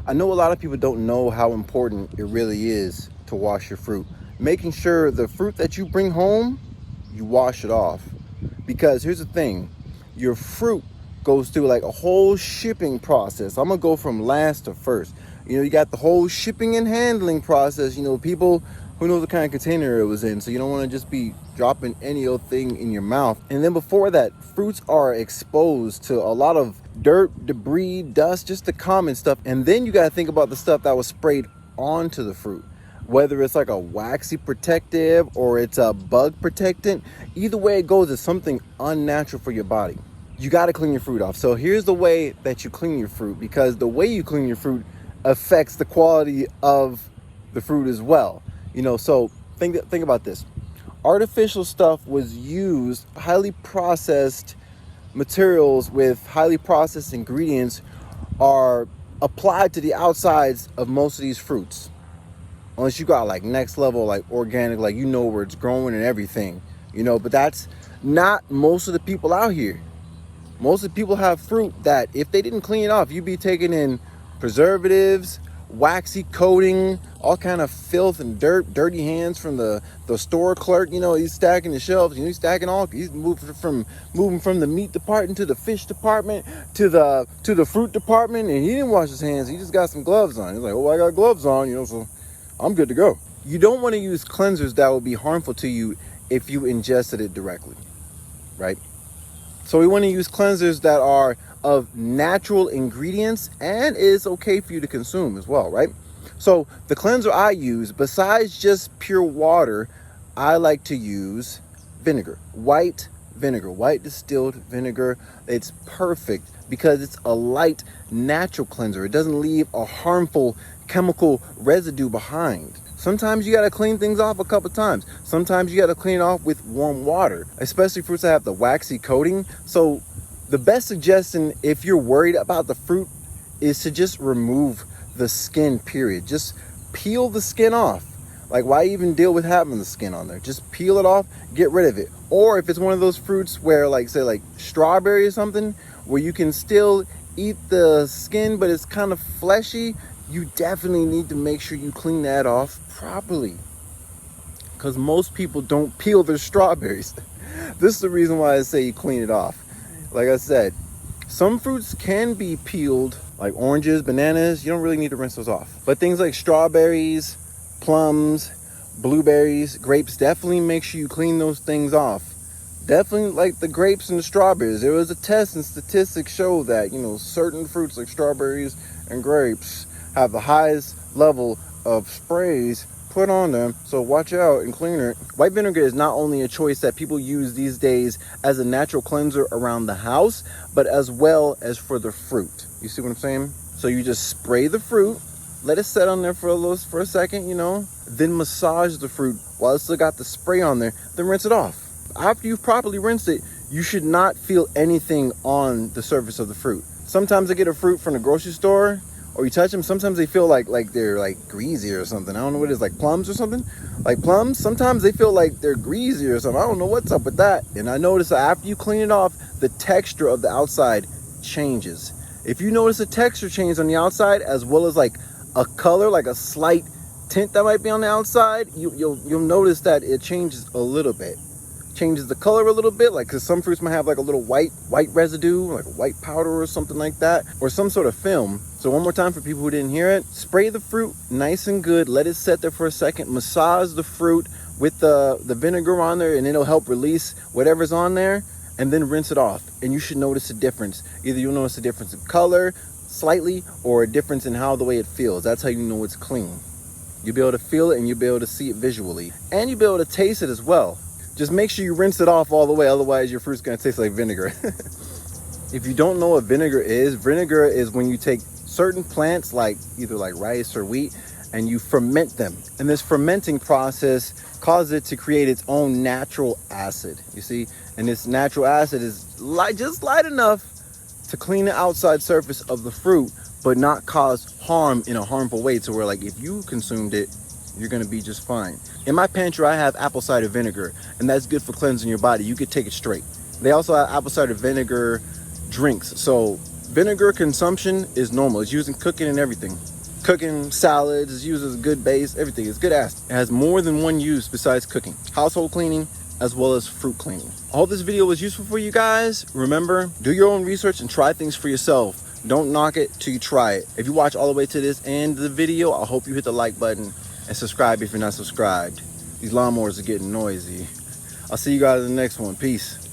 I know a lot of people don't know how important it really is to wash your fruit. Making sure the fruit that you bring home, you wash it off. Because here's the thing, your fruit goes through like a whole shipping process. I'm gonna go from last to first. You got the whole shipping and handling process. People who knows what kind of container it was in. So you don't want to just be dropping any old thing in your mouth. And then before that, fruits are exposed to a lot of dirt, debris, dust, just the common stuff. And then you got to think about the stuff that was sprayed onto the fruit. Whether it's like a waxy protective or it's a bug protectant, either way it goes, it's something unnatural for your body. You got to clean your fruit off. So here's the way that you clean your fruit, because the way you clean your fruit affects the quality of the fruit as well. So think about this. Artificial stuff was used, highly processed materials with highly processed ingredients are applied to the outsides of most of these fruits. Unless you got like next level, like organic, like where it's growing and everything, but that's not most of the people out here. Most of the people have fruit that if they didn't clean it off, you'd be taking in preservatives, waxy coating, all kind of filth and dirty hands from the store clerk. He's stacking the shelves, he's moving from the meat department to the fish department to the fruit department, and he didn't wash his hands. He just got some gloves on. He's like, I got gloves on, so I'm good to go. You don't want to use cleansers that will be harmful to you if you ingested it directly, right? So we want to use cleansers that are of natural ingredients and is okay for you to consume as well, right? So the cleanser I use, besides just pure water, I like to use vinegar, white distilled vinegar. It's perfect because it's a light, natural cleanser. It doesn't leave a harmful chemical residue behind. Sometimes you got to clean things off a couple times. Sometimes you got to clean it off with warm water, especially fruits that have the waxy coating. So the best suggestion, if you're worried about the fruit, is to just remove the skin, period. Just peel the skin off. Like, why even deal with having the skin on there? Just peel it off, get rid of it. Or if it's one of those fruits where, like, say, like strawberry or something, where you can still eat the skin, but it's kind of fleshy, you definitely need to make sure you clean that off properly, because most people don't peel their strawberries. This is the reason why I say you clean it off. Like I said, some fruits can be peeled, like oranges, bananas. You don't really need to rinse those off. But things like strawberries, plums, blueberries, grapes, definitely make sure you clean those things off. Definitely like the grapes and the strawberries. There was a test and statistics show that, certain fruits like strawberries and grapes have the highest level of sprays put on them, so watch out and clean it. White vinegar is not only a choice that people use these days as a natural cleanser around the house, but as well as for the fruit. You see what I'm saying? So you just spray the fruit, let it set on there for a second, then massage the fruit while it's still got the spray on there, then rinse it off. After you've properly rinsed it, you should not feel anything on the surface of the fruit. Sometimes I get a fruit from the grocery store, or you touch them, sometimes they feel like they're like greasy or something. I don't know what it is, like plums or something. Like plums, sometimes they feel like they're greasy or something. I don't know what's up with that. And I notice that after you clean it off, the texture of the outside changes. If you notice a texture change on the outside, as well as like a color, like a slight tint that might be on the outside, you'll notice that it changes a little bit. Changes the color a little bit, like, because some fruits might have like a little white residue, like a white powder or something like that, or some sort of film. So one more time for people who didn't hear it, spray the fruit nice and good, let it set there for a second, massage the fruit with the vinegar on there, and it'll help release whatever's on there, and then rinse it off. And you should notice a difference. Either you'll notice a difference in color slightly, or a difference in how the way it feels. That's how you know it's clean. You'll be able to feel it, and you'll be able to see it visually, and you'll be able to taste it as well. Just make sure you rinse it off all the way, otherwise your fruit's gonna taste like vinegar. If you don't know what vinegar is when you take certain plants, like either like rice or wheat, and you ferment them. And this fermenting process causes it to create its own natural acid, you see? And this natural acid is just light enough to clean the outside surface of the fruit, but not cause harm in a harmful way, to where like if you consumed it, you're gonna be just fine. In my pantry, I have apple cider vinegar, and that's good for cleansing your body. You could take it straight. They also have apple cider vinegar drinks. So vinegar consumption is normal. It's used in cooking and everything. cooking salads, it's used as a good base, everything. It's good acid. It has more than one use besides cooking. Household cleaning, as well as fruit cleaning. I hope this video was useful for you guys. Remember, do your own research and try things for yourself. Don't knock it till you try it. If you watch all the way to this end of the video, I hope you hit the like button and subscribe if you're not subscribed. These lawnmowers are getting noisy. I'll see you guys in the next one. Peace.